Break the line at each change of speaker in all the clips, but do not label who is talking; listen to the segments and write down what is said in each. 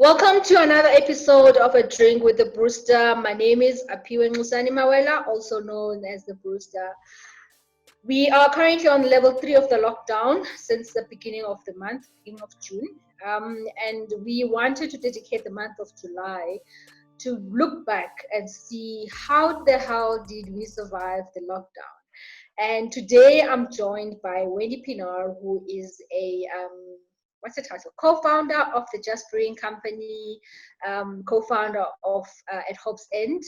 Welcome to another episode of A Drink with the Brewster. My name is Apiwe Mawela, also known as the Brewster. We are currently on level 3 of the lockdown since the beginning of the month, beginning of June. And we wanted to dedicate the month of July to look back and see how the hell did we survive the lockdown. And today I'm joined by Wendy Pienaar, who is a what's the title? Co-founder of the Just Brewing Company, co-founder of at Hope's End,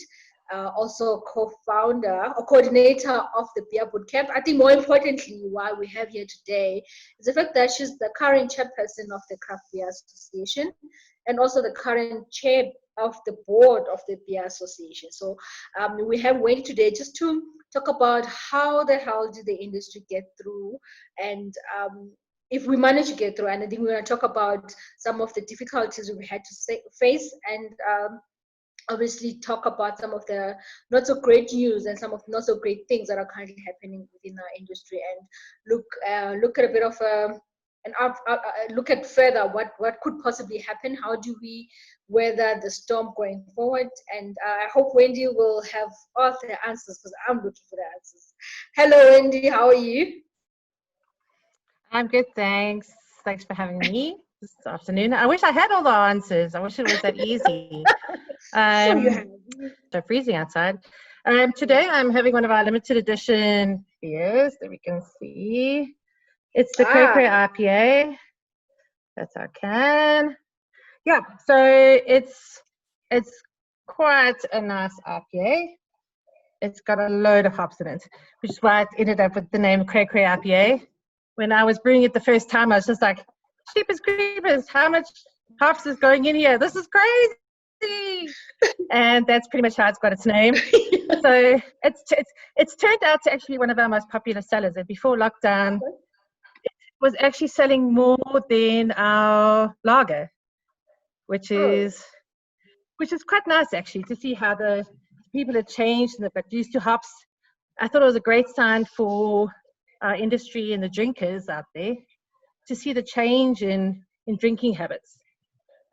also co-founder or coordinator of the Beer Bootcamp. I think more importantly, why we have here today is the fact that she's the current chairperson of the Craft Beer Association and also the current chair of the board of the Beer Association. So we have Wendy today just to talk about how the hell did the industry get through, and if we manage to get through. And I think we're going to talk about some of the difficulties we had to face, and obviously talk about some of the not so great news and some of the not so great things that are currently happening within our industry, and look at a bit of look at further what could possibly happen. How do we weather the storm going forward? And I hope Wendy will have all the answers, because I'm looking for the answers. Hello, Wendy. How are you?
I'm good, thanks. Thanks for having me this afternoon. I wish I had all the answers. I wish it was that easy. So freezing outside. Today I'm having one of our limited edition beers that we can see. It's the Cray Cray IPA. That's our can. Yeah, so it's quite a nice IPA. It's got a load of hops in it, which is why it ended up with the name Cray Cray IPA. When I was brewing it the first time, I was just like, "Sheepers creepers, how much hops is going in here? This is crazy!" And that's pretty much how it's got its name. So it's turned out to actually one of our most popular sellers. And before lockdown, it was actually selling more than our lager, which is quite nice actually, to see how the people have changed and they've got used to hops. I thought it was a great sign for our industry and the drinkers out there to see the change in drinking habits.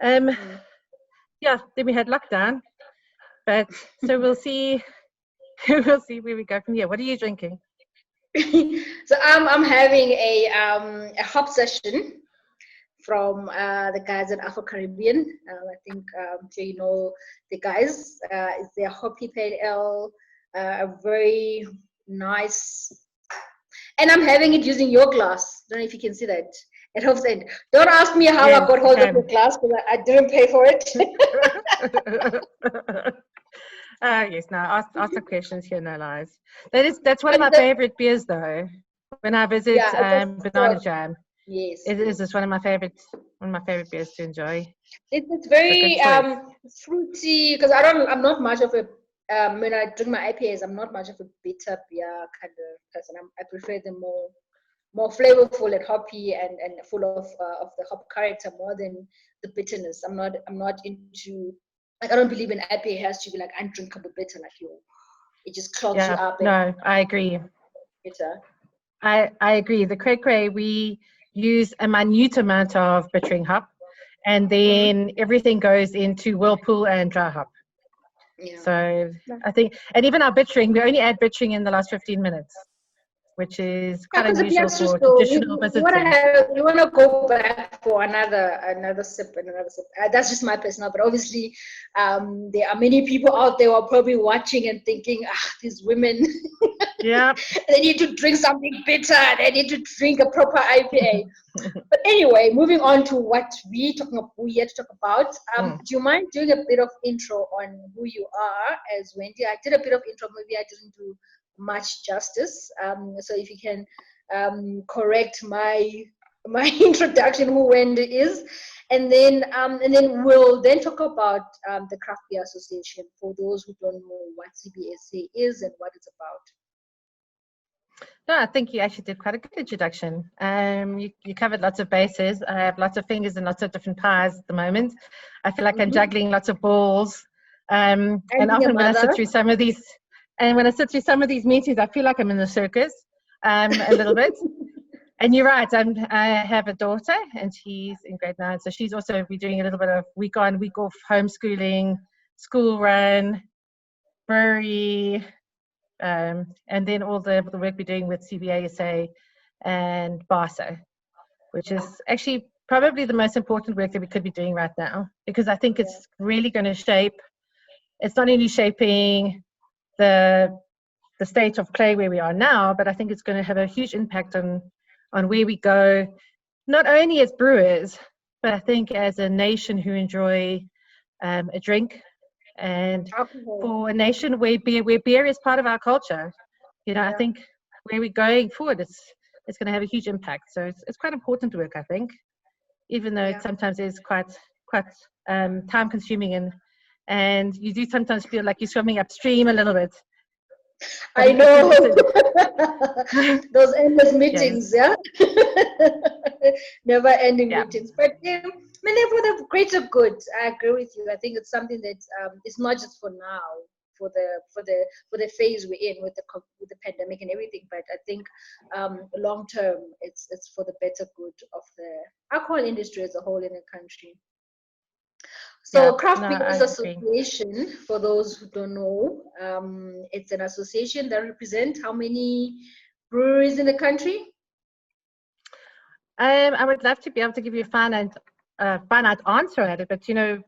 Yeah, then we had lockdown, but so we'll see where we go from here. What are you drinking?
So I'm having a hop session from the guys at Afro Caribbean. I think you know the guys. It's their hoppy pale ale, a very nice. And I'm having it using your glass. I don't know if you can see that. It helps. End. Don't ask me how I got hold of the glass, because I didn't pay for it.
Yes, no, ask the questions here, no lies. That's one of my favorite beers, though. When I visit Banana Jam,
yes,
it is just one of my favorite beers to enjoy.
It's very fruity, because I'm not much of a when I drink my IPAs, I'm not much of a bitter beer kind of person. I prefer them more flavorful and hoppy and full of the hop character more than the bitterness. I'm not into, like, I don't believe an IPA has to be like undrinkable bitter, like it just clogs you up.
No, I agree.
Bitter.
I agree. The Cray Cray, we use a minute amount of bittering hop, and then everything goes into whirlpool and dry hop. Yeah. So I think, and even our bittering, we only add bittering in the last 15 minutes, which is quite unusual for traditional visitors.
You want to go back for another sip and another sip. That's just my personal, but obviously there are many people out there who are probably watching and thinking, these women,
yeah,
they need to drink something bitter, they need to drink a proper IPA. But anyway, moving on to what we had to talk about. Do you mind doing a bit of intro on who you are as Wendy? I did a bit of intro, maybe I didn't do much justice. So if you can correct my introduction, who Wendy is, and then we'll then talk about the Craft Beer Association for those who don't know what CBSA is and what it's about.
No, I think you actually did quite a good introduction. You covered lots of bases. I have lots of fingers and lots of different pies at the moment. I feel like I'm juggling lots of balls. And often when I sit through some of these, meetings, I feel like I'm in the circus a little bit. And you're right. I have a daughter, and she's in grade 9. So she's also be doing a little bit of week on, week off homeschooling, school run, brewery, and then all the work we're doing with CBASA and BASA, which is actually probably the most important work that we could be doing right now, because I think it's really going to shape. It's not only shaping the state of play where we are now, but I think it's going to have a huge impact on where we go, not only as brewers, but I think as a nation who enjoy a drink, and
Alcohol.
for a nation where beer is part of our culture. I think where we're going forward, it's going to have a huge impact. So it's quite important work, I think, even though it sometimes is quite time consuming, and you do sometimes feel like you're swimming upstream a little bit.
I know. Those endless meetings, never ending meetings. But I mean, for the greater good, I agree with you. I think it's something that it's not just for now, for the phase we're in with the pandemic and everything. But I think long term, it's for the better good of the alcohol industry as a whole in the country. So Craft Beers Association, for those who don't know, it's an association that represents how many breweries in the country?
I would love to be able to give you a finite answer at it, but the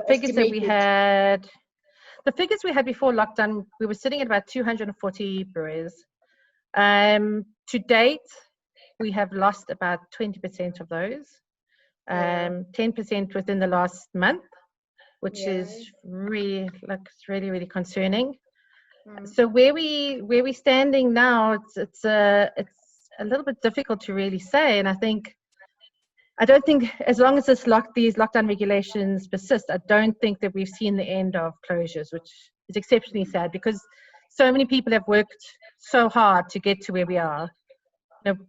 figures that we had, before lockdown, we were sitting at about 240 breweries. To date, we have lost about 20% of those, 10% within the last month, which is really concerning. So where we're standing now, it's a little bit difficult to really say, and I don't think, as long as these lockdown regulations persist, I don't think that we've seen the end of closures, which is exceptionally sad, because so many people have worked so hard to get to where we are.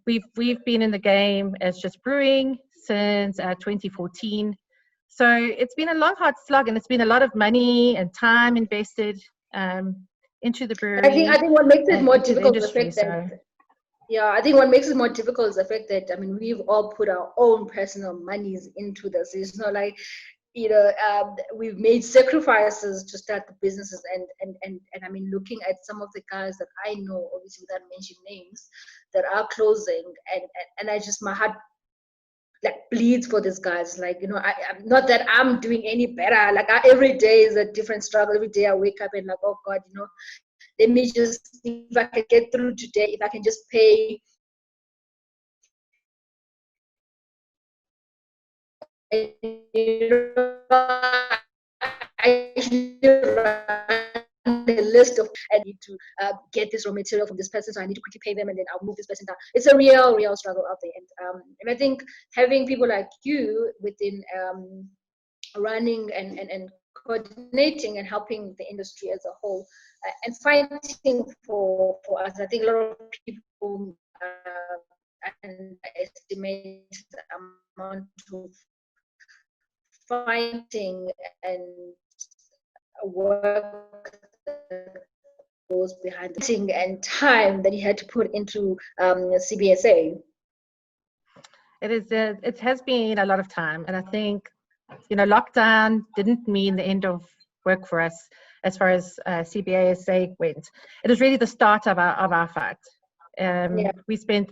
We've been in the game as just brewing since 2014. So it's been a long, hard slog, and it's been a lot of money and time invested into the brewery.
I think what makes it more difficult is the fact that, I think what makes it more difficult is the fact that, I mean, we've all put our own personal monies into this. It's not like, we've made sacrifices to start the businesses, and I mean, looking at some of the guys that I know, obviously without mentioning names, that are closing, and I just, my heart like bleeds for these guys. Like, I'm not that I'm doing any better. Like, every day is a different struggle. Every day I wake up and like, oh God, let me just, if I can get through today, if I can just pay a list of, I need to get this raw material from this person, so I need to quickly pay them, and then I'll move this person down. It's a real struggle out there, and I think having people like you within running and coordinating and helping the industry as a whole, and fighting for us. I think a lot of people underestimate the amount of fighting and work that goes behind the thing, and time that you had to put into CBSA.
It has been a lot of time, and I think lockdown didn't mean the end of work for us as far as CBASA went. It was really the start of our fight. We spent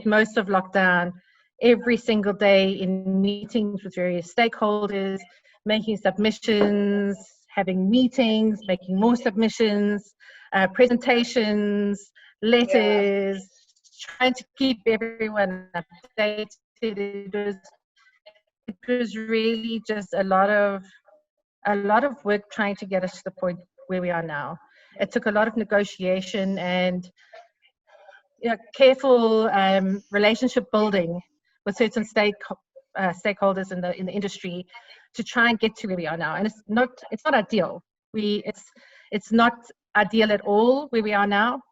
most of lockdown every single day in meetings with various stakeholders, making submissions, having meetings, making more submissions, presentations, letters, trying to keep everyone updated. It was really just a lot of work trying to get us to the point where we are now. It took a lot of negotiation and careful relationship building with certain stakeholders in the industry to try and get to where we are now. And it's not ideal. It's not ideal at all where we are now,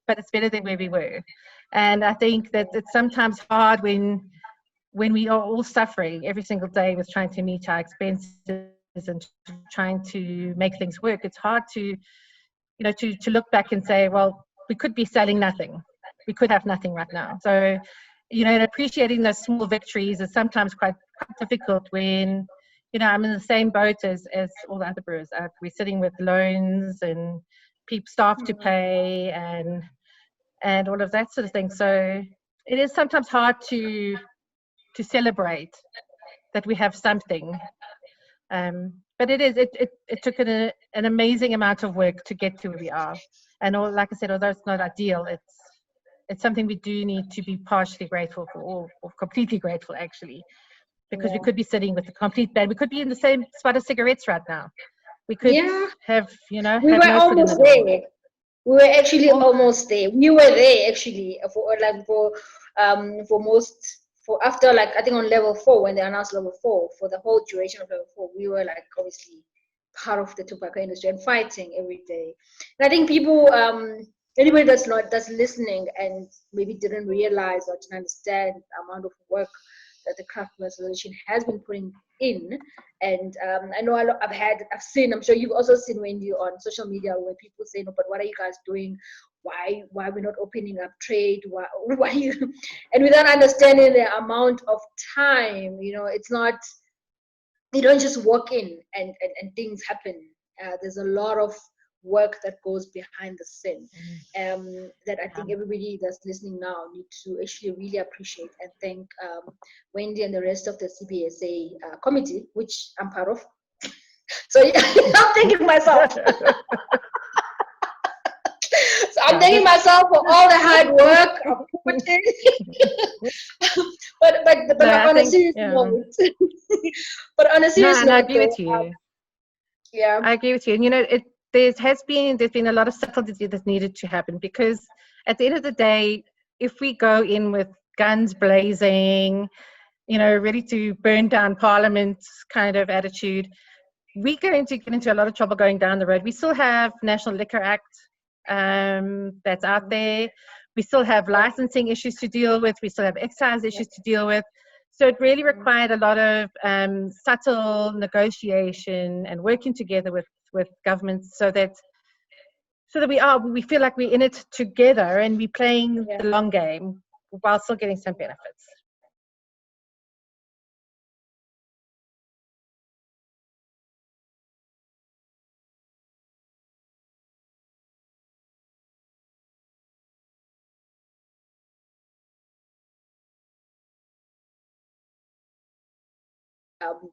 but it's better than where we were. And I think that it's sometimes hard when we are all suffering every single day with trying to meet our expenses and trying to make things work. It's hard to look back and say, well, we could be selling nothing. We could have nothing right now. So and appreciating those small victories is sometimes quite difficult when, I'm in the same boat as all the other brewers. We're sitting with loans and staff to pay and all of that sort of thing. So it is sometimes hard to celebrate that we have something. But it took an amazing amount of work to get to where we are. And like I said, although it's not ideal, it's something we do need to be partially grateful for, or completely grateful actually, because we could be sitting with a complete ban. We could be in the same spot of cigarettes right now. We could have,
we
have
were
no foot in
almost
the door.
there. We were actually almost there. We were there actually for most, for after, like, I think on level 4, when they announced level 4, for the whole duration of level 4, we were like obviously part of the tobacco industry and fighting every day. And I think people, anybody that's listening and maybe didn't realize or didn't understand the amount of work that the Craft Brewers Association has been putting in. And I know I've seen, I'm sure you've also seen, Wendy, on social media, where people say, no, but what are you guys doing? Why we're not opening up trade? Why you? And without understanding the amount of time, it's not, you don't just walk in and things happen. There's a lot of work that goes behind the scene, that I think everybody that's listening now need to actually really appreciate and thank Wendy and the rest of the CBSA committee, which I'm part of. So I'm thanking myself. So I'm thanking myself for all the hard work I've put in. but on a serious note. But on a serious note,
I agree with you. I agree with you. And there's been a lot of subtlety that needed to happen, because at the end of the day, if we go in with guns blazing, ready to burn down Parliament kind of attitude, we're going to get into a lot of trouble going down the road. We still have National Liquor Act that's out there. We still have licensing issues to deal with. We still have excise issues to deal with. So it really required a lot of subtle negotiation and working together with governments, so that we feel like we're in it together and we're playing the long game while still getting some benefits.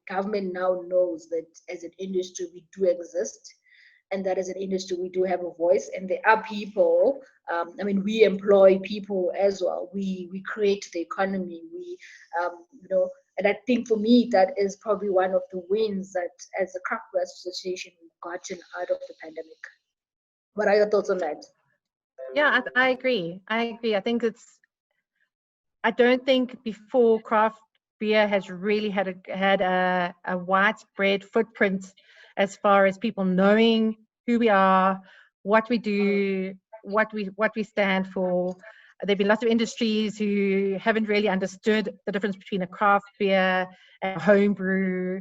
Government now knows that as an industry we do exist, and that as an industry we do have a voice, and there are people, we employ people as well, we create the economy, and I think for me that is probably one of the wins that as a Craft Brewers Association we've gotten out of the pandemic. What are your thoughts on that?
Yeah, I agree. I think I don't think before craft beer has really had a widespread footprint as far as people knowing who we are, what we do, what we stand for. There've been lots of industries who haven't really understood the difference between a craft beer and a home brew.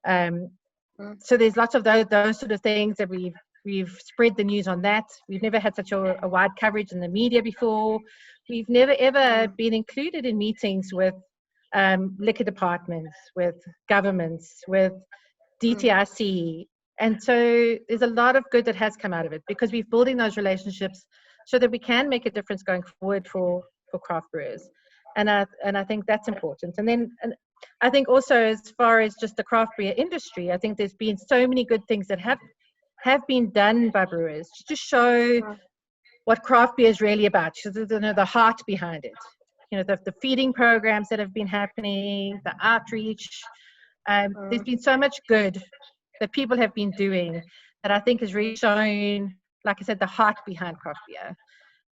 So there's lots of those sort of things that we've spread the news on that. We've never had such a wide coverage in the media before. We've never ever been included in meetings with liquor departments, with governments, with DTIC. And so there's a lot of good that has come out of it, because we're building those relationships so that we can make a difference going forward for craft brewers. And I think that's important. And I think also, as far as just the craft beer industry, I think there's been so many good things that have been done by brewers to show what craft beer is really about, the heart behind it. The feeding programs that have been happening, the outreach. There's been so much good that people have been doing that I think has really shown, like I said, the heart behind craft beer.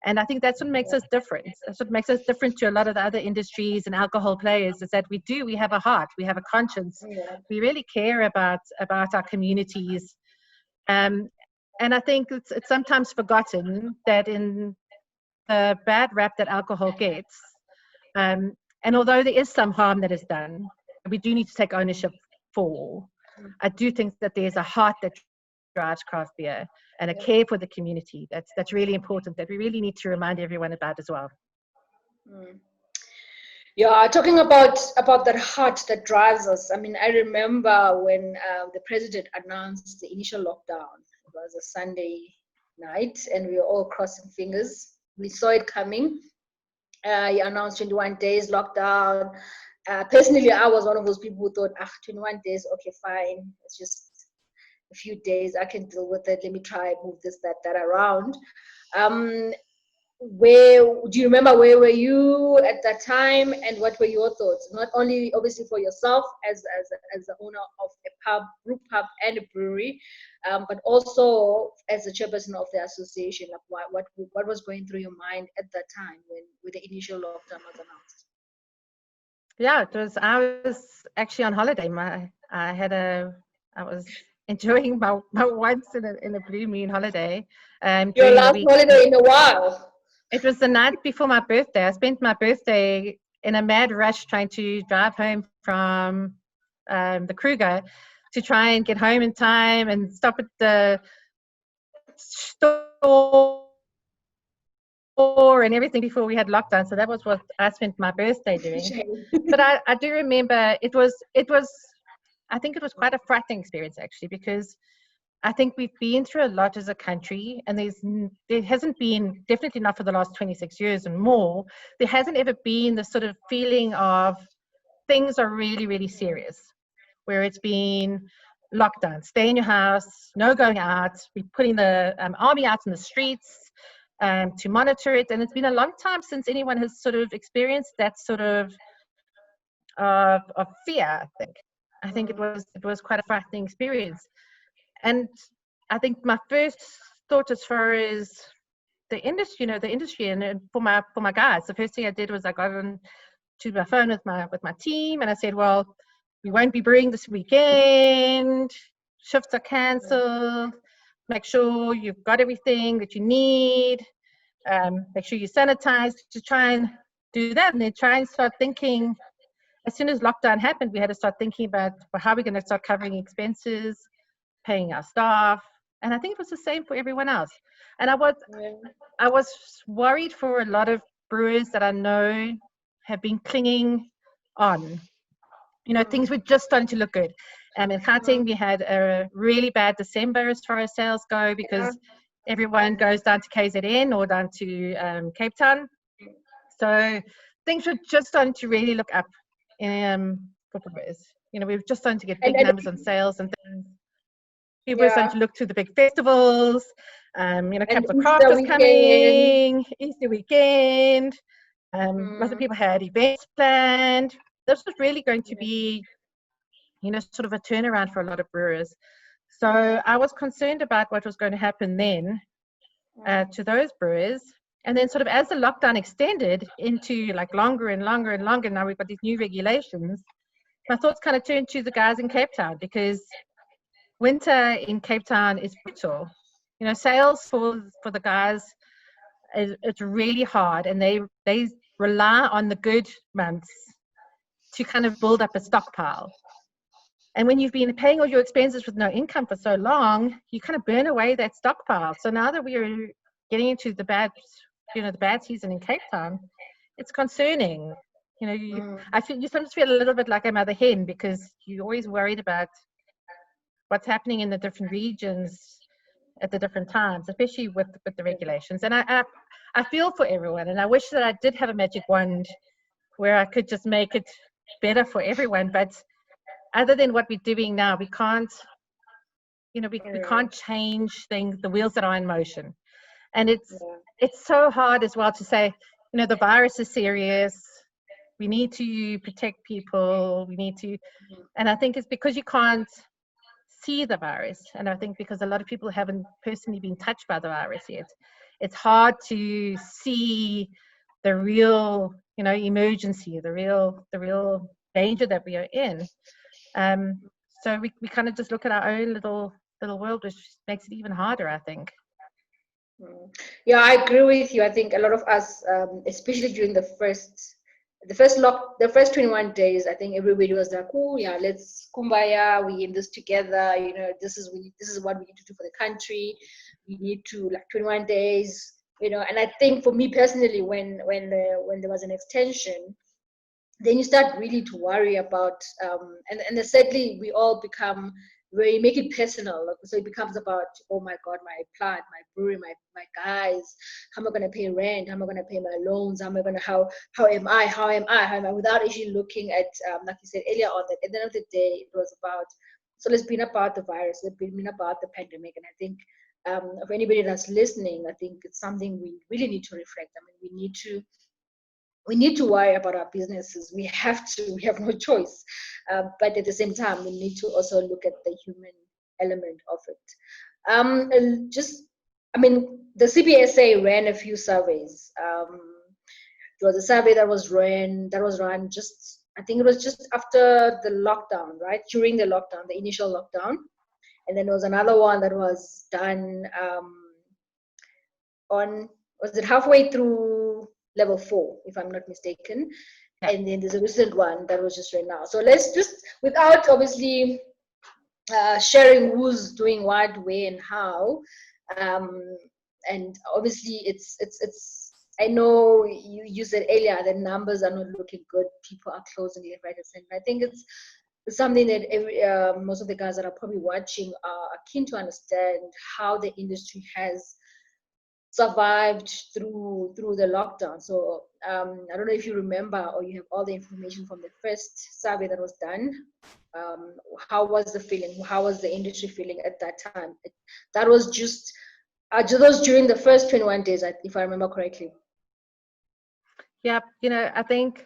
And I think that's what makes us different. That's what makes us different to a lot of the other industries and alcohol players, is that we have a heart, we have a conscience. We really care about our communities. And I think it's sometimes forgotten that in the bad rap that alcohol gets, and although there is some harm that is done, we do need to take ownership for. I do think that there's a heart that drives craft beer and a care for the community. That's really important, that we really need to remind everyone about as well.
Yeah, talking about that heart that drives us. I mean, I remember when the president announced the initial lockdown. It was a Sunday night, and we were all crossing fingers. We saw it coming. He announced 21 days lockdown. Personally, I was one of those people who thought, 21 days, okay, fine. It's just a few days. I can deal with it. Let me try move this, that around. Um, where do you remember, where were you at that time, and what were your thoughts, not only obviously for yourself as the owner of a brew pub and a brewery, but also as the chairperson of the association? Like what was going through your mind at that time when the initial lockdown was announced?
Yeah, I was actually on holiday. I was enjoying my once in a blue moon holiday.
Your
During the
last
week.
holiday in a while.
It was the night before my birthday. I spent my birthday in a mad rush trying to drive home from the Kruger to try and get home in time and stop at the store and everything before we had lockdown. So that was what I spent my birthday doing. But I do remember I think it was quite a frightening experience actually, because I think we've been through a lot as a country, and there hasn't been, definitely not for the last 26 years and more, there hasn't ever been the sort of feeling of things are really, really serious, where it's been lockdown, stay in your house, no going out, we're putting the army out in the streets to monitor it. And it's been a long time since anyone has sort of experienced that sort of fear, I think. I think it was quite a frightening experience. And I think my first thought, as far as the industry, and for my guys, the first thing I did was I got on to my phone with my team, and I said, well, we won't be brewing this weekend. Shifts are cancelled. Make sure you've got everything that you need. Make sure you sanitize, to try and do that, and then try and start thinking. As soon as lockdown happened, we had to start thinking about, well, how are we going to start covering expenses, paying our staff. And I think it was the same for everyone else. And I was worried for a lot of brewers that I know have been clinging on. Things were just starting to look good. In Gauteng, we had a really bad December as far as sales go, because everyone goes down to KZN or down to Cape Town. So things were just starting to really look up for brewers. We were just starting to get big numbers on sales and things. People are starting to look to the big festivals. Capital Craft is coming, Easter weekend. Lots of people had events planned. This was really going to be, sort of a turnaround for a lot of brewers. So I was concerned about what was going to happen then to those brewers. And then sort of as the lockdown extended into like longer and longer and longer, now we've got these new regulations, my thoughts kind of turned to the guys in Cape Town, because winter in Cape Town is brutal. Sales for the guys, it's really hard, and they rely on the good months to kind of build up a stockpile. And when you've been paying all your expenses with no income for so long, you kind of burn away that stockpile. So now that we're getting into the bad season in Cape Town, it's concerning. I feel you sometimes feel a little bit like a mother hen, because you're always worried about what's happening in the different regions at the different times, especially with the regulations. And I feel for everyone, and I wish that I did have a magic wand where I could just make it better for everyone. But other than what we're doing now, we can't change things, the wheels that are in motion. And it's so hard as well to say, the virus is serious. We need to protect people. And I think it's because you can't see the virus, and I think because a lot of people haven't personally been touched by the virus yet, it's hard to see the real emergency, the real danger that we are in. So we kind of just look at our own little world, which makes it even harder, I think.
Yeah, I agree with you. I think a lot of us, especially during the first 21 days, I think everybody was like, oh yeah, let's kumbaya, we in this together, this is what we need to do for the country. We need to, like, 21 days, and I think for me personally, when there was an extension, then you start really to worry about, and then sadly we all become very, make it personal. So it becomes about, oh my God, my plant, my brewery, my guys, how am I going to pay rent? How am I going to pay my loans? How am I going to, how am I, without actually looking at, like you said earlier on, that at the end of the day, it was about, so it's been about the virus, it's been about the pandemic. And I think for anybody that's listening, I think it's something we really need to reflect. I mean, we need to worry about our businesses. We have to. We have no choice. But at the same time, we need to also look at the human element of it. And just, I mean, the CBSA ran a few surveys. There was a survey that was run just, I think it was just after the lockdown, right? During the lockdown, the initial lockdown. And then there was another one that was done was it halfway through level 4, if I'm not mistaken. Yeah. And then there's a recent one that was just right now. So let's just, without obviously sharing who's doing what, where, and how, and obviously it's I know you said earlier the numbers are not looking good. People are closing left, right, and center. I think it's something that most of the guys that are probably watching are keen to understand how the industry has survived through the lockdown. So I don't know if you remember or you have all the information from the first survey that was done. How was the feeling? How was the industry feeling at that time? That was just those during the first 21 days, if I remember correctly.
Yeah, I think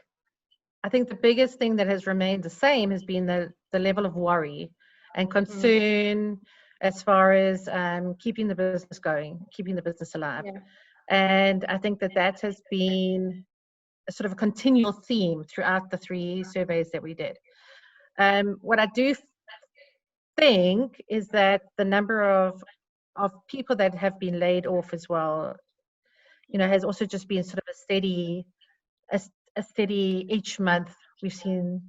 the biggest thing that has remained the same has been the level of worry and concern as far as keeping the business going, keeping the business alive. Yeah. And I think that has been a sort of a continual theme throughout the 3 surveys that we did. What I do think is that the number of people that have been laid off as well, has also just been sort of a steady each month. We've seen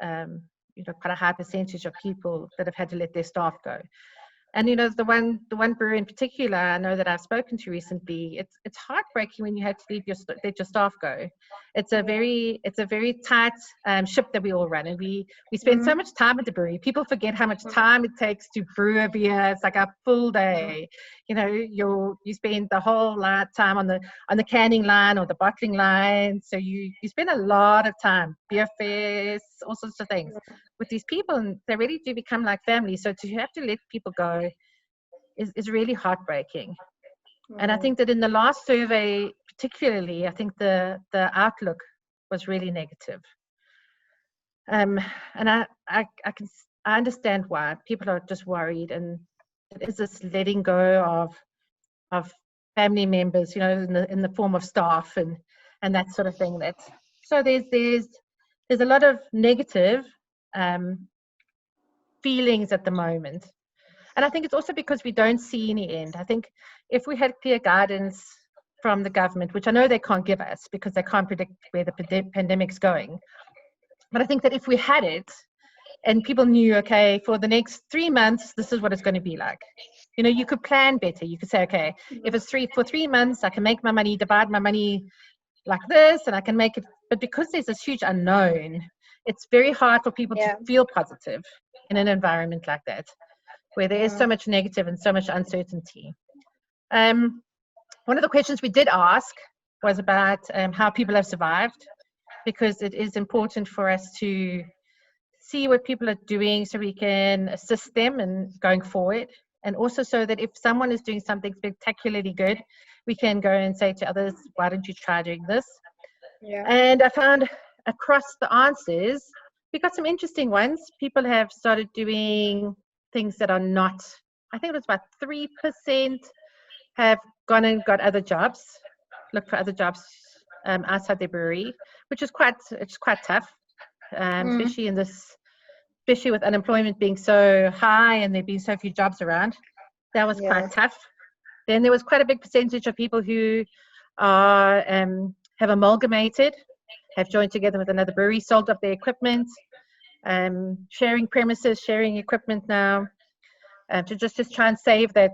quite a high percentage of people that have had to let their staff go. And the one brewer in particular, I know that I've spoken to recently. It's heartbreaking when you had to let your staff go. It's a very tight ship that we all run, and we spend so much time at the brewery. People forget how much time it takes to brew a beer. It's like a full day. You spend the whole time on the canning line or the bottling line. So you spend a lot of time, beer fairs, all sorts of things with these people, and they really do become like family. So to have to let people go is really heartbreaking. And I think that in the last survey particularly, I think the outlook was really negative. And I understand why people are just worried, and it is this letting go of family members, in the form of staff and that sort of thing. So there's a lot of negative feelings at the moment. And I think it's also because we don't see any end. I think if we had clear guidance from the government, which I know they can't give us because they can't predict where the pandemic's going, but I think that if we had it and people knew, okay, for the next 3 months, this is what it's going to be like. You could plan better. You could say, okay, if it's for 3 months, I can make my money, divide my money like this, and I can make it. But because there's this huge unknown, it's very hard for people to feel positive in an environment like that, where there is so much negative and so much uncertainty. One of the questions we did ask was about how people have survived, because it is important for us to see what people are doing so we can assist them in going forward. And also so that if someone is doing something spectacularly good, we can go and say to others, why don't you try doing this? Yeah. And I found across the answers, we got some interesting ones. People have started doing things that are not, I think it was about 3% have gone and got other jobs, looked for other jobs outside their brewery, which is quite tough, especially with unemployment being so high and there being so few jobs around. That was quite tough. Then there was quite a big percentage of people who are have amalgamated, have joined together with another brewery, sold up their equipment, sharing premises, sharing equipment now, to just try and save that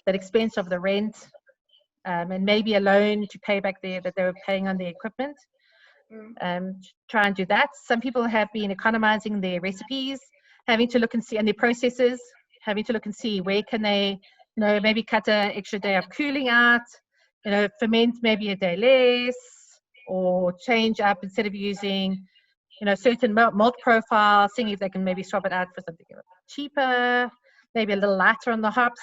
expense of the rent, and maybe a loan to pay back that they were paying on the equipment. try and do that. Some people have been economizing their recipes, having to look and see, and their processes, having to look and see where can they, maybe cut an extra day of cooling out, ferment maybe a day less, or change up instead of using, certain malt profile, seeing if they can maybe swap it out for something cheaper, maybe a little lighter on the hops,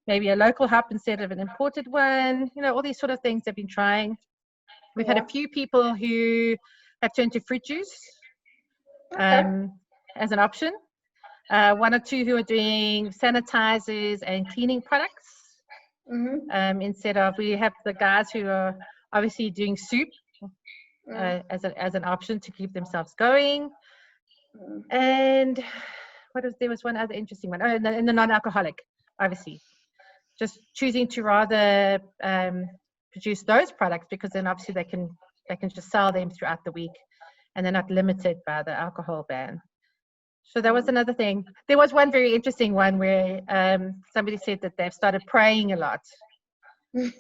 maybe a local hop instead of an imported one. All these sort of things they've been trying. We've had a few people who have turned to fruit juice as an option. One or two who are doing sanitizers and cleaning products. Instead of, we have the guys who are obviously doing soup as an option to keep themselves going. And there was one other interesting one. Oh, and the non-alcoholic, obviously. Just choosing to rather produce those products, because then obviously they can just sell them throughout the week, and they're not limited by the alcohol ban. So that was another thing. There was one very interesting one where somebody said that they've started praying a lot. So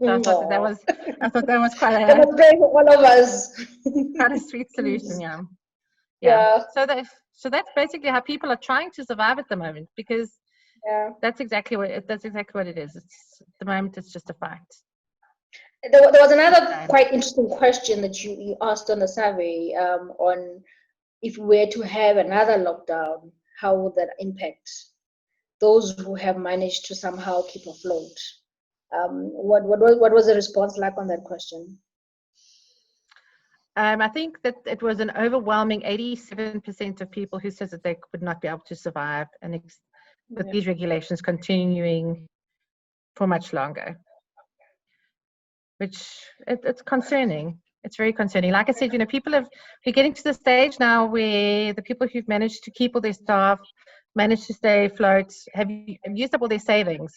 I thought that was quite a,
that was great for all of us.
quite a sweet solution. Yeah. So that's basically how people are trying to survive at the moment, because that's exactly what it is. It's, at the moment, it's just a fight.
There was another quite interesting question that you asked on the survey on if we were to have another lockdown, how would that impact those who have managed to somehow keep afloat? What was the response like on that question?
I think that it was an overwhelming 87% of people who said that they would not be able to survive, and with these regulations continuing for much longer, which it's concerning. It's very concerning. Like I said, we're getting to the stage now where the people who've managed to keep all their staff, managed to stay afloat, have used up all their savings.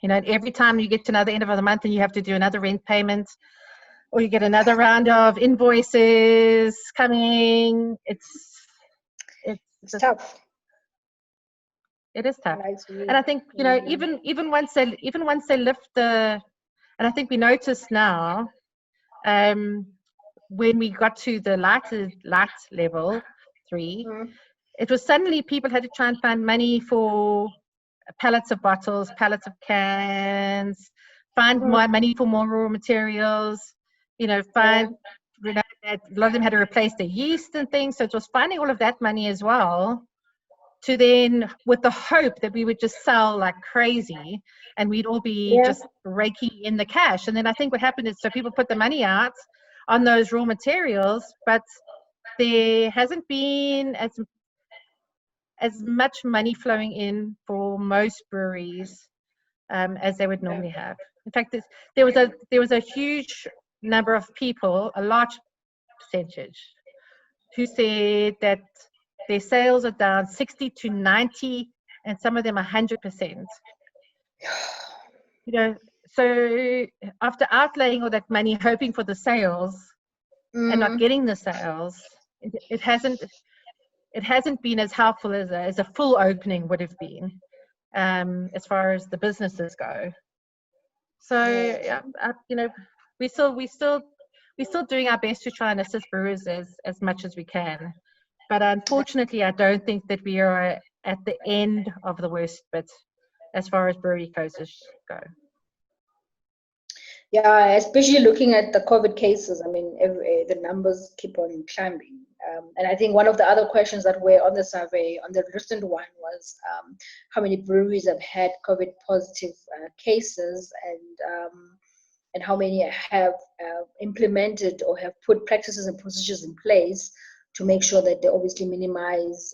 Every time you get to another end of the month and you have to do another rent payment, or you get another round of invoices coming, it's
tough.
It is tough. And I think, even once they lift and I think we noticed now, when we got to the light level 3, it was suddenly people had to try and find money for pallets of bottles, pallets of cans, find more money for more raw materials, find, a lot of them had to replace their yeast and things. So it was finding all of that money as well, to then, with the hope that we would just sell like crazy and we'd all be just raking in the cash. And then I think what happened is, so people put the money out on those raw materials, but there hasn't been as much money flowing in for most breweries as they would normally have. In fact, there was a huge number of people, a large percentage, who said that their sales are down 60 to 90, and some of them 100%. So after outlaying all that money, hoping for the sales and not getting the sales, it hasn't been as helpful as a full opening would have been, as far as the businesses go. So we're still doing our best to try and assist brewers as much as we can. But unfortunately, I don't think that we are at the end of the worst bit as far as brewery closures go.
Yeah, especially looking at the COVID cases. I mean, the numbers keep on climbing. And I think one of the other questions that were on the survey, on the recent one, was how many breweries have had COVID positive cases, and how many have implemented or have put practices and procedures in place to make sure that they obviously minimize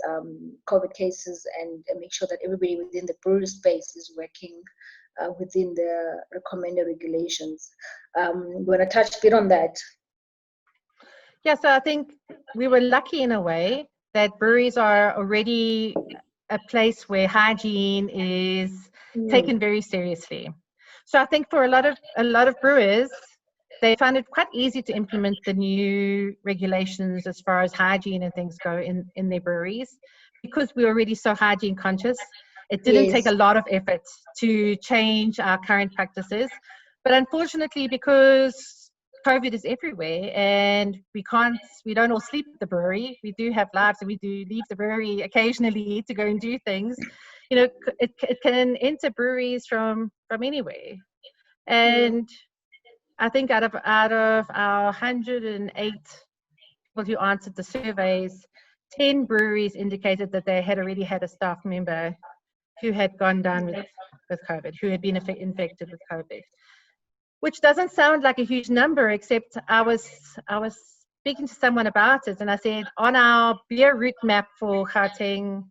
COVID cases and make sure that everybody within the brewery space is working within the recommended regulations. You want to touch a bit on that?
Yeah, so I think we were lucky in a way that breweries are already a place where hygiene is taken very seriously. So I think for a lot of brewers, they find it quite easy to implement the new regulations as far as hygiene and things go in their breweries, because we're already so hygiene conscious. It didn't take a lot of effort to change our current practices. But unfortunately, because COVID is everywhere, and we don't all sleep at the brewery. We do have lives, and we do leave the brewery occasionally to go and do things. You know, it can enter breweries from anywhere. And I think out of our 108 people who answered the surveys, 10 breweries indicated that they had already had a staff member who had gone down with COVID, who had been infected with COVID. Which doesn't sound like a huge number, except I was speaking to someone about it, and I said, on our beer route map for Gauteng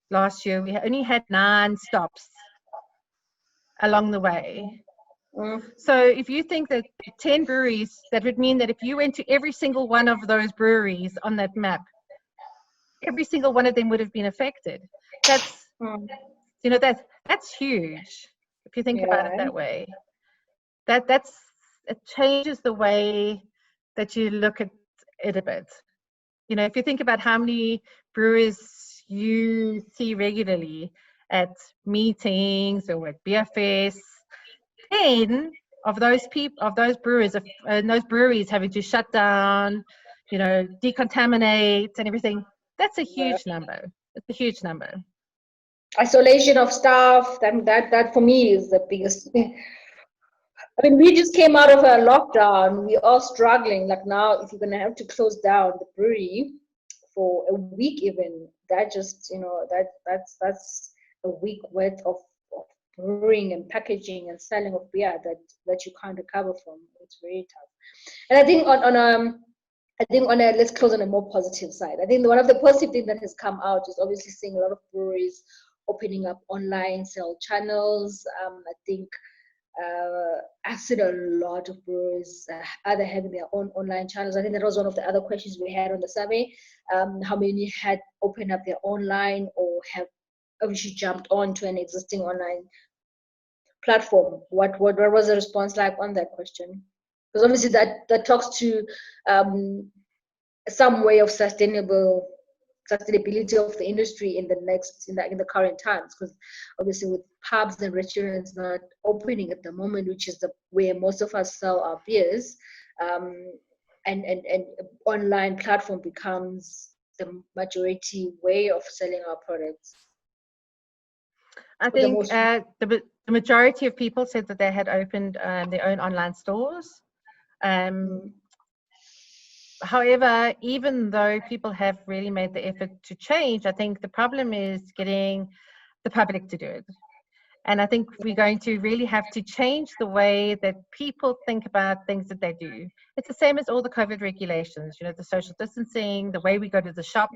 last year, we only had 9 stops along the way. So if you think that 10 breweries, that would mean that if you went to every single one of those breweries on that map, every single one of them would have been affected. That's, you know, that's huge if you think about it that way. It changes the way that you look at it a bit. You know, if you think about how many brewers you see regularly at meetings or at beer fests, 10 of those brewers and those breweries having to shut down, you know, decontaminate and everything, that's a huge number. It's a huge number.
Isolation of staff, that for me is the biggest. I mean, we just came out of a lockdown. We're all struggling. Like now, if you're gonna have to close down the brewery for a week, even that just, you know, that's a week worth of brewing and packaging and selling of beer that you can't recover from. It's very tough. And I think let's close on a more positive side. I think one of the positive things that has come out is obviously seeing a lot of breweries opening up online sale channels. I think I've seen a lot of breweries either having their own online channels. I think that was one of the other questions we had on the survey. How many had opened up their online or have obviously jumped onto an existing online platform? What was the response like on that question? Because obviously that talks to some way of sustainability of the industry in the current times, because obviously with pubs and restaurants not opening at the moment, which is where most of us sell our beers, and online platform becomes the majority way of selling our products.
I think the majority of people said that they had opened their own online stores. However, even though people have really made the effort to change, I think the problem is getting the public to do it. And I think we're going to really have to change the way that people think about things that they do. It's the same as all the COVID regulations, you know, the social distancing, the way we go to the shop,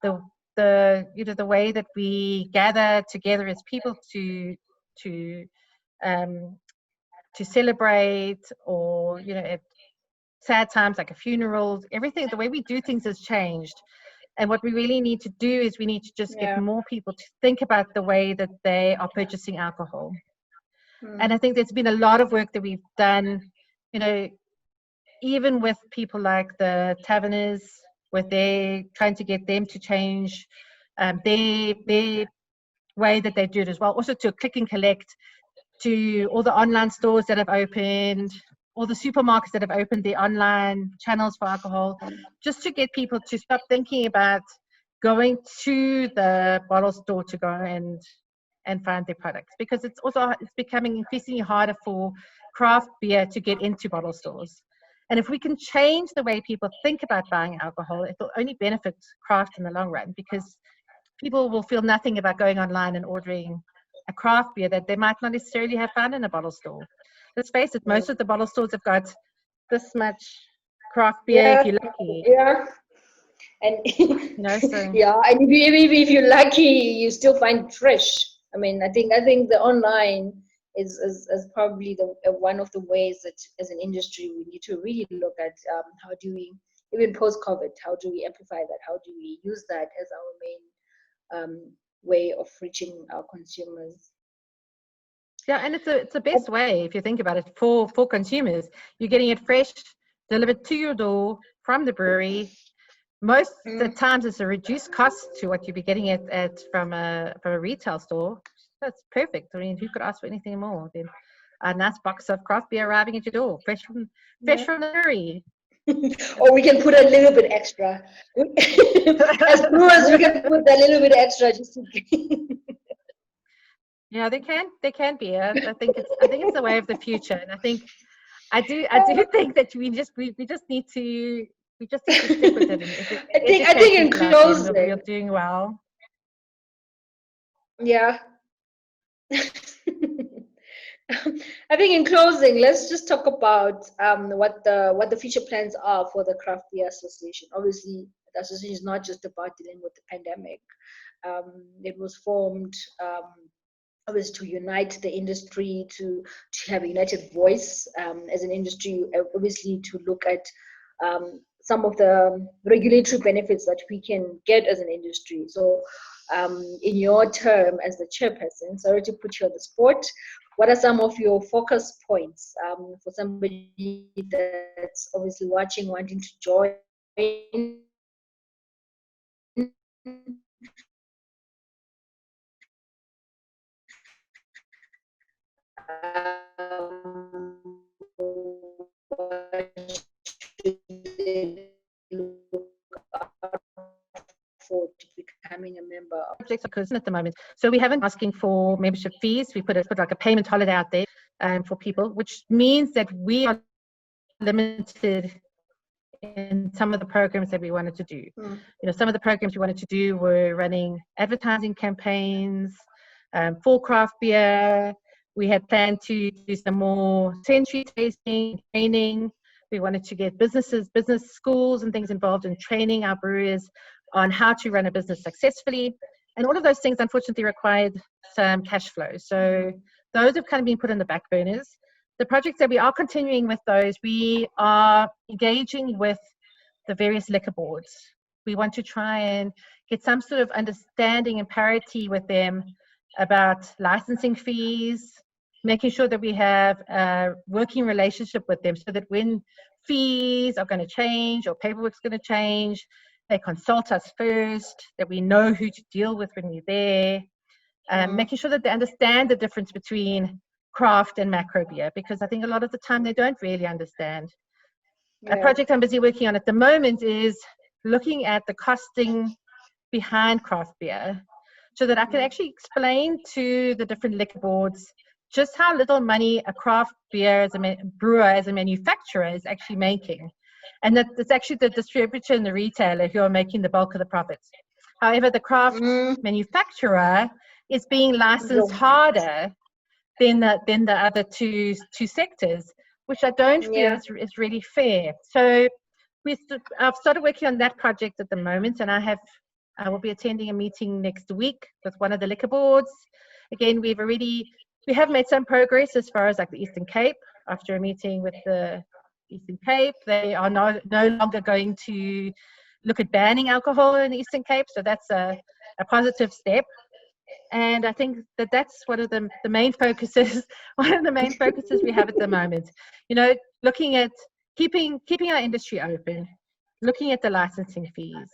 the way that we gather together as people to celebrate, or, you know, at sad times like a funeral, everything, the way we do things has changed. And what we really need to do is we need to just get more people to think about the way that they are purchasing alcohol. And I think there's been a lot of work that we've done, you know, even with people like the taverners, with trying to get them to change their way that they do it as well. Also to click and collect, to all the online stores that have opened, all the supermarkets that have opened their online channels for alcohol, just to get people to stop thinking about going to the bottle store to go and find their products, because it's becoming increasingly harder for craft beer to get into bottle stores. And if we can change the way people think about buying alcohol, it will only benefit craft in the long run, because people will feel nothing about going online and ordering a craft beer that they might not necessarily have found in a bottle store. Let's face it, most of the bottle stores have got this much craft beer if you're lucky.
And
you know, so.
and if you're lucky, you still find fresh. I mean, I think the online is probably one of the ways that as an industry we need to really look at how do we, even post-COVID, how do we amplify that? How do we use that as our main way of reaching our consumers?
Yeah, and it's the best way, if you think about it, for consumers. You're getting it fresh, delivered to your door from the brewery. Most of the times it's a reduced cost to what you'd be getting it from a retail store. That's perfect. I mean, who could ask for anything more? Then a nice box of craft beer arriving at your door, fresh from the brewery.
Or we can put a little bit extra. As brewers, we can put a little bit extra just to
Yeah, they can be. I think it's the way of the future, and I do think that we just need to stick with it and
I think in
people out there, and
closing,
we're doing well.
yeah. I think in closing, let's just talk about what the future plans are for the Craft Beer Association. Obviously, the association is not just about dealing with the pandemic. It was formed obviously to unite the industry, to have a united voice as an industry, obviously to look at some of the regulatory benefits that we can get as an industry. So in your term as the chairperson, sorry to put you on the spot, what are some of your focus points for somebody that's obviously watching, wanting to join? For becoming a member of
projects at the moment. So we haven't asking for membership fees. We put like a payment holiday out there for people, which means that we are limited in some of the programs that we wanted to do. You know, some of the programs we wanted to do were running advertising campaigns for craft beer. We had planned to do some more sensory tasting, training. We wanted to get business schools and things involved in training our brewers on how to run a business successfully. And all of those things, unfortunately, required some cash flow. So those have kind of been put on the back burners. The projects that we are continuing with those, we are engaging with the various liquor boards. We want to try and get some sort of understanding and parity with them about licensing fees, making sure that we have a working relationship with them so that when fees are going to change or paperwork's going to change, they consult us first, that we know who to deal with when we're there, making sure that they understand the difference between craft and macro beer, because I think a lot of the time they don't really understand. A project I'm busy working on at the moment is looking at the costing behind craft beer so that I can actually explain to the different liquor boards just how little money a craft beer as a brewer, as a manufacturer is actually making. And that it's actually the distributor and the retailer who are making the bulk of the profits. However, the craft manufacturer is being licensed harder than the other two sectors, which I don't feel is really fair. So I've started working on that project at the moment, and I will be attending a meeting next week with one of the liquor boards. Again, we have made some progress as far as like the Eastern Cape. After a meeting with the Eastern Cape, they are no longer going to look at banning alcohol in the Eastern Cape, so that's a positive step. And I think that's one of the main focuses. One of the main focuses we have at the moment. You know, looking at keeping our industry open, looking at the licensing fees.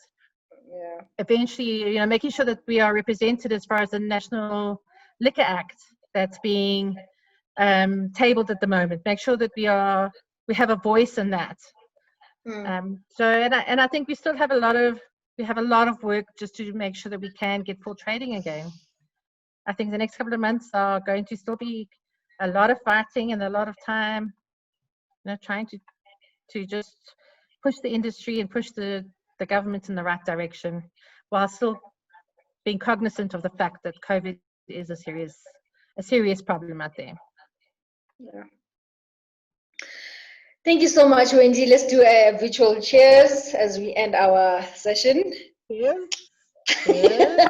Eventually, you know, making sure that we are represented as far as the National Liquor Act that's being tabled at the moment. Make sure that we have a voice in that. So, and I think we still have a lot of work just to make sure that we can get full trading again. I think the next couple of months are going to still be a lot of fighting and a lot of time, you know, trying to just push the industry and push the government in the right direction, while still being cognizant of the fact that COVID is a serious problem out there.
Yeah. Thank you so much, Wendy. Let's do a virtual cheers as we end our session.
Cheers. Cheers.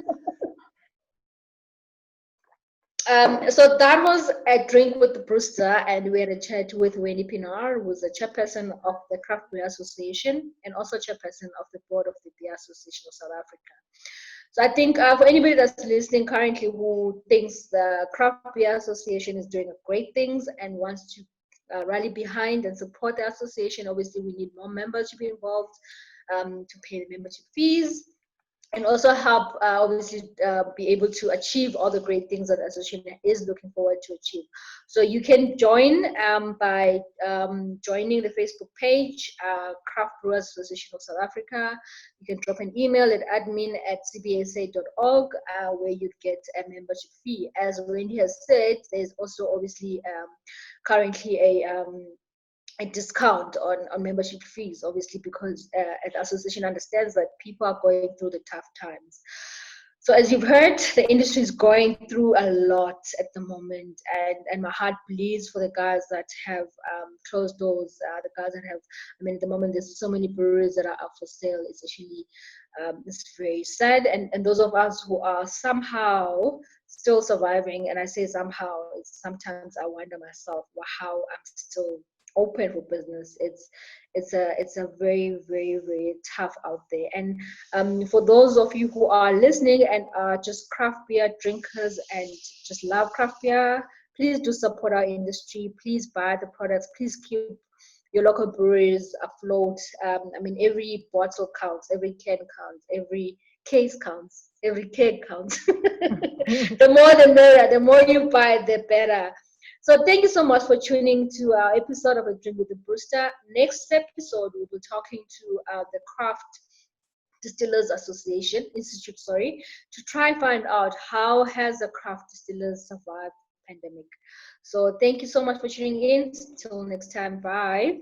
So that was a drink with the Brewster, and we had a chat with Wendy Pienaar, who's the chairperson of the Craft Beer Association and also chairperson of the board of the Beer Association of South Africa. So I think for anybody that's listening currently who thinks the Craft Beer Association is doing great things and wants to rally behind and support the association, obviously we need more members to be involved, to pay the membership fees. and also help obviously be able to achieve all the great things that the association is looking forward to achieve. So you can join by joining the Facebook page, Craft Brewers Association of South Africa. You can drop an email at admin@cbsa.org where you'd get a membership fee. As Wendy has said, there's also obviously currently a discount on membership fees, obviously, because the association understands that people are going through the tough times. So as you've heard, the industry is going through a lot at the moment, and my heart bleeds for the guys that have closed doors, the guys that have, I mean, at the moment there's so many breweries that are up for sale. It's actually, it's very sad, and those of us who are somehow still surviving, and I say somehow, sometimes I wonder myself how I'm still open for business. It's a very, very, very tough out there. And for those of you who are listening and are just craft beer drinkers and just love craft beer, please do support our industry. Please buy the products. Please keep your local breweries afloat. I mean, every bottle counts, every can counts, every case counts, every keg counts. The more the merrier. The more you buy, the better. So thank you so much for tuning to our episode of A Drink with the Brewster. Next episode, we'll be talking to the Craft Distillers Association Institute, to try and find out how has the craft distillers survived the pandemic. So thank you so much for tuning in. Till next time, bye.